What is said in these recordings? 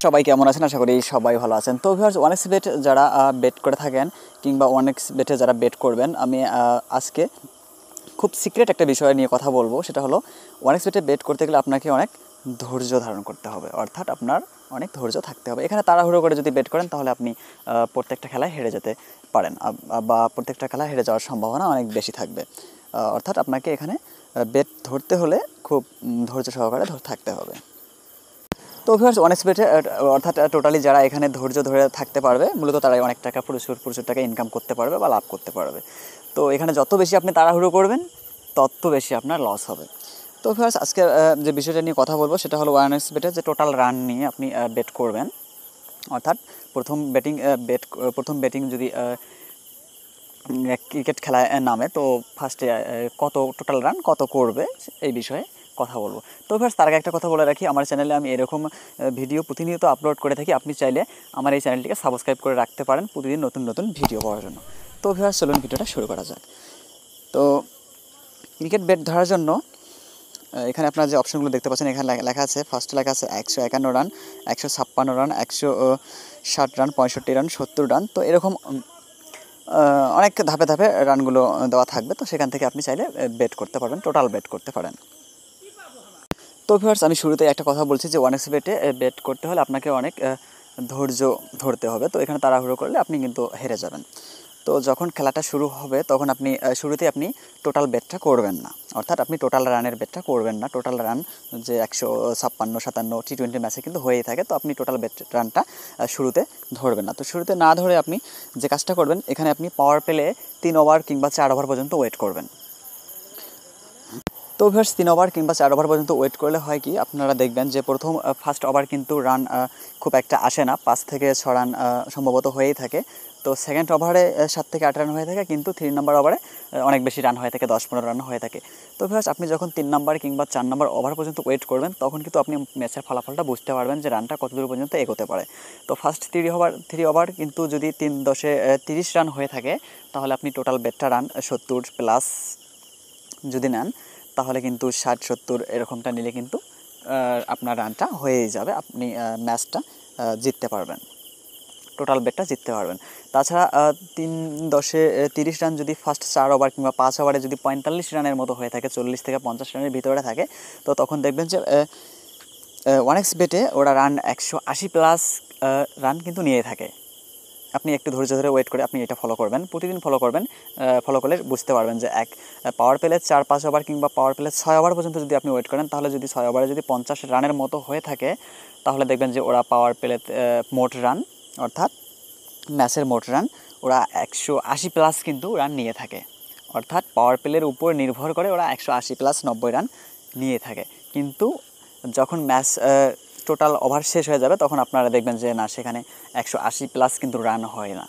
সবাই কেমন আছেন? আশা করি সবাই ভালো আছেন। তো ভিউয়ার্স, ওয়ান এক্স বেট যারা বেট করে থাকেন কিংবা ওয়ান এক্স বেটে যারা বেট করবেন, আমি আজকে খুব সিক্রেট একটা বিষয় নিয়ে কথা বলবো। সেটা হলো, ওয়ান এক্স বেটে বেট করতে গেলে আপনাকে অনেক ধৈর্য ধারণ করতে হবে, অর্থাৎ আপনার অনেক ধৈর্য থাকতে হবে। এখানে তাড়াহুড়ো করে যদি বেট করেন তাহলে আপনি প্রত্যেকটা খেলায় হেরে যেতে পারেন, বা প্রত্যেকটা খেলায় হেরে যাওয়ার সম্ভাবনা অনেক বেশি থাকবে। অর্থাৎ আপনাকে এখানে বেট ধরতে হলে খুব ধৈর্য সহকারে থাকতে হবে। তো ভিউয়ার্স, ওয়ান এক্স বেটে অর্থাৎ টোটালি যারা এখানে ধৈর্য ধরে থাকতে পারবে, মূলত তারাই অনেক টাকা প্রচুর টাকা ইনকাম করতে পারবে বা লাভ করতে পারবে। তো এখানে যত বেশি আপনি তাড়াহুড়ো করবেন তত বেশি আপনার লস হবে। তো ভিউয়ার্স, আজকে যে বিষয়টা নিয়ে কথা বলবো সেটা হলো ওয়ান এক্স বেটে যে টোটাল রান নিয়ে আপনি বেট করবেন। অর্থাৎ প্রথম ব্যাটিং যদি ক্রিকেট খেলায় নামে, তো ফার্স্টে কত টোটাল রান কত করবে এই বিষয়ে কথা বলবো। তো ভিউয়ার্স, তার আগে একটা কথা বলে রাখি, আমার চ্যানেলে আমি এরকম ভিডিও প্রতিনিয়ত আপলোড করে থাকি। আপনি চাইলে আমার এই চ্যানেলটিকে সাবস্ক্রাইব করে রাখতে পারেন প্রতিদিন নতুন ভিডিও পাওয়ার জন্য। তো ভিউয়ার্স, চলুন ভিডিওটা শুরু করা যাক। তো ক্রিকেট বেট ধরার জন্য এখানে আপনারা যে অপশনগুলো দেখতে পাচ্ছেন, এখানে লেখা আছে, ফার্স্টে লেখা আছে 151 run, 156 run, 160 run, 65 run, 70 run. তো এরকম অনেক ধাপে রানগুলো দেওয়া থাকবে। তো সেখান থেকে আপনি চাইলে বেট করতে পারবেন, টোটাল বেট করতে পারেন। তো ভিউয়ার্স, আমি শুরুতে একটা কথা বলছি যে ওয়ান এক্স বেটে বেট করতে হলে আপনাকে অনেক ধৈর্য ধরতে হবে। তো এখানে তাড়াহুড়ো করলে আপনি কিন্তু হেরে যাবেন। তো যখন খেলাটা শুরু হবে তখন আপনি শুরুতেই আপনি টোটাল বেটটা করবেন না, অর্থাৎ আপনি টোটাল রানের বেটটা করবেন না। টোটাল রান যে 156-57 টি-20 ম্যাচে কিন্তু হয়েই থাকে, তো আপনি টোটাল বেট রানটা শুরুতে ধরবেন না। তো শুরুতে না ধরে আপনি যে কাজটা করবেন, এখানে আপনি পাওয়ার প্লে 3 ওভার কিংবা 4 ওভার পর্যন্ত ওয়েট করবেন। তো ভিউয়ার্স, 3 ওভার কিংবা 4 ওভার পর্যন্ত ওয়েট করলে হয় কি, আপনারা দেখবেন যে ফার্স্ট ওভার কিন্তু রান খুব একটা আসে না, 5 থেকে 6 রান সম্ভবত হয়েই থাকে। তো সেকেন্ড ওভারে 7 থেকে 8 রান হয়ে থাকে, কিন্তু 3 নম্বর ওভারে অনেক বেশি রান হয়ে থাকে, 10-15 রান হয়ে থাকে। তো ভিউয়ার্স, আপনি যখন 3 নম্বর কিংবা 4 নম্বর ওভার পর্যন্ত ওয়েট করবেন, তখন কিন্তু আপনি ম্যাচের ফলাফলটা বুঝতে পারবেন যে রানটা কতদূর পর্যন্ত এগোতে পারে। তো ফার্স্ট 3 ওভার কিন্তু যদি 3-10-এ 30 রান হয়ে থাকে, তাহলে আপনি টোটাল বেটটা রান 70 প্লাস যদি নেন, তাহলে কিন্তু 60-70 এরকমটা নিলে কিন্তু আপনার রানটা হয়েই যাবে, আপনি ম্যাচটা জিততে পারবেন, টোটাল বেটটা জিততে পারবেন। তাছাড়া 3-10-এ 30 রান যদি ফার্স্ট 4 ওভার কিংবা 5 ওভারে যদি 45 রানের মতো হয়ে থাকে, 40 থেকে 50 রানের ভিতরে থাকে, তো তখন দেখবেন যে ওয়ান এক্স বেটে ওরা রান 180 প্লাস রান কিন্তু নিয়ে থাকে। আপনি একটু ধৈর্য ধরে ওয়েট করে আপনি এটা ফলো করবেন, প্রতিদিন ফলো করবেন। ফলো করলে বুঝতে পারবেন যে পাওয়ার প্লে 4-5 ওভার কিংবা পাওয়ার প্লে 6 ওভার পর্যন্ত যদি আপনি ওয়েট করেন, তাহলে যদি 6 ওভারে যদি 50 রানের মতো হয়ে থাকে, তাহলে দেখবেন যে ওরা পাওয়ার প্লে মোট রান, অর্থাৎ ম্যাচের মোট রান ওরা 180 প্লাস কিন্তু রান নিয়ে থাকে। অর্থাৎ পাওয়ার প্লের উপর নির্ভর করে ওরা 180 প্লাস 90 রান নিয়ে থাকে। কিন্তু যখন ম্যাচ টোটাল ওভার শেষ হয়ে যাবে, তখন আপনারা দেখবেন যে না, সেখানে 180 প্লাস কিন্তু রান হয় না।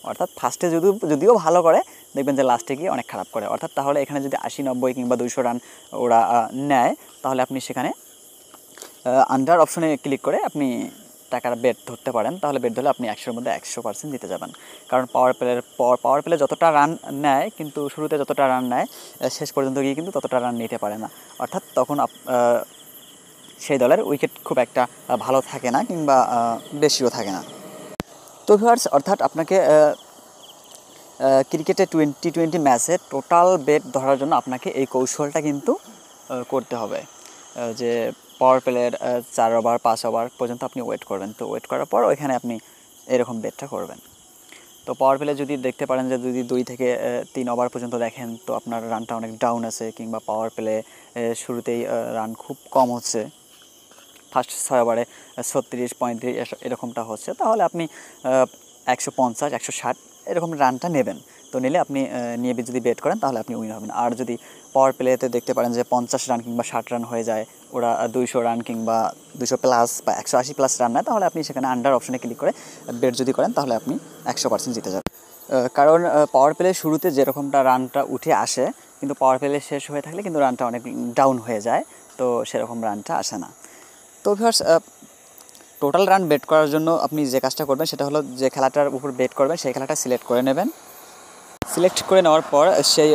অর্থাৎ ফার্স্টে যদিও ভালো করে, দেখবেন যে লাস্টে গিয়ে অনেক খারাপ করে। অর্থাৎ তাহলে এখানে যদি 80-90 কিংবা 200 রান ওরা নেয়, তাহলে আপনি সেখানে আন্ডার অপশনে ক্লিক করে আপনি টাকার বেট ধরতে পারেন। তাহলে বেট ধরলে আপনি 100-এর মধ্যে 100% জিতে যাবেন। কারণ পাওয়ার প্লে যতটা রান নেয়, কিন্তু শুরুতে যতটা রান নেয়, শেষ পর্যন্ত গিয়ে কিন্তু ততটা রান নিতে পারে না। অর্থাৎ তখন সেই দলের উইকেট খুব একটা ভালো থাকে না, কিংবা বেশিও থাকে না। তো ভিউয়ার্স, অর্থাৎ আপনাকে ক্রিকেটে টি-20 ম্যাচে টোটাল বেট ধরার জন্য আপনাকে এই কৌশলটা কিন্তু করতে হবে, যে পাওয়ার প্লের 4 ওভার 5 ওভার পর্যন্ত আপনি ওয়েট করবেন। তো ওয়েট করার পর ওইখানে আপনি এরকম বেটটা করবেন। তো পাওয়ার প্লে যদি দেখতে পারেন যে যদি 2 থেকে 3 ওভার পর্যন্ত দেখেন, তো আপনার রানটা অনেক ডাউন আছে, কিংবা পাওয়ার প্লে শুরুতেই রান খুব কম হচ্ছে, ফার্স্ট 6 ওভারে 36-35 এরকমটা হচ্ছে, তাহলে আপনি 150-160 এরকম রানটা নেবেন। তো নিলে আপনি নিয়ে যদি বেট করেন, তাহলে আপনি উইন হবেন। আর যদি পাওয়ার প্লেতে দেখতে পারেন যে 50 রান কিংবা 60 রান হয়ে যায়, ওরা 200 রান কিংবা 200 প্লাস বা 180 প্লাস রান নেয়, তাহলে আপনি সেখানে আন্ডার অপশনে ক্লিক করে বেট যদি করেন, তাহলে আপনি 100% জিতে যাবেন। কারণ পাওয়ার প্লে শুরুতে যেরকমটা রানটা উঠে আসে, কিন্তু পাওয়ার প্লে শেষ হয়ে থাকলে কিন্তু রানটা অনেক ডাউন হয়ে যায়, তো সেরকম রানটা আসে না। তো ভিউয়ার্স, টোটাল রান বেট করার জন্য আপনি যে কাজটা করবেন, সেটা হলো যে খেলাটার উপর বেট করবেন সেই খেলাটা সিলেক্ট করে নেবেন। সিলেক্ট করে নেওয়ার পর সেই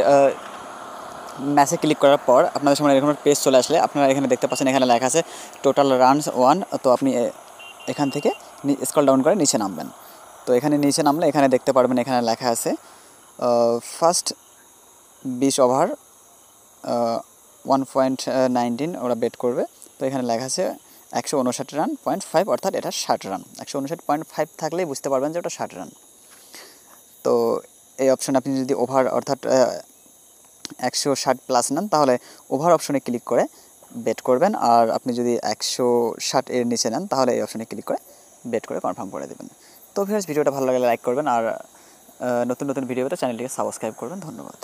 ম্যাচে ক্লিক করার পর আপনাদের সামনে এরকম পেজ চলে আসলে, আপনারা এখানে দেখতে পাচ্ছেন, এখানে লেখা আছে টোটাল রানস 1। তো আপনি এখান থেকে স্ক্রল ডাউন করে নিচে নামবেন। তো এখানে নিচে নামলে এখানে দেখতে পারবেন এখানে লেখা আছে ফার্স্ট 20 ওভার 1.19 ওরা বেট করবে। তো এখানে লেখা আছে 159.5 অর্থাৎ এটা 60 রান। 159.5 থাকলেই বুঝতে পারবেন যে ওটা 60 রান। তো এই অপশানে আপনি যদি ওভার অর্থাৎ 160 প্লাস নেন তাহলে ওভার অপশনে ক্লিক করে বেট করবেন, আর আপনি যদি 160 এর নিচে নেন তাহলে এই অপশনে ক্লিক করে বেট করে কনফার্ম করে দেবেন। তো ভিউয়ার্স, ভিডিওটা ভালো লাগলে লাইক করবেন, আর নতুন নতুন ভিডিও পেতে চ্যানেলটিকে সাবস্ক্রাইব করবেন। ধন্যবাদ।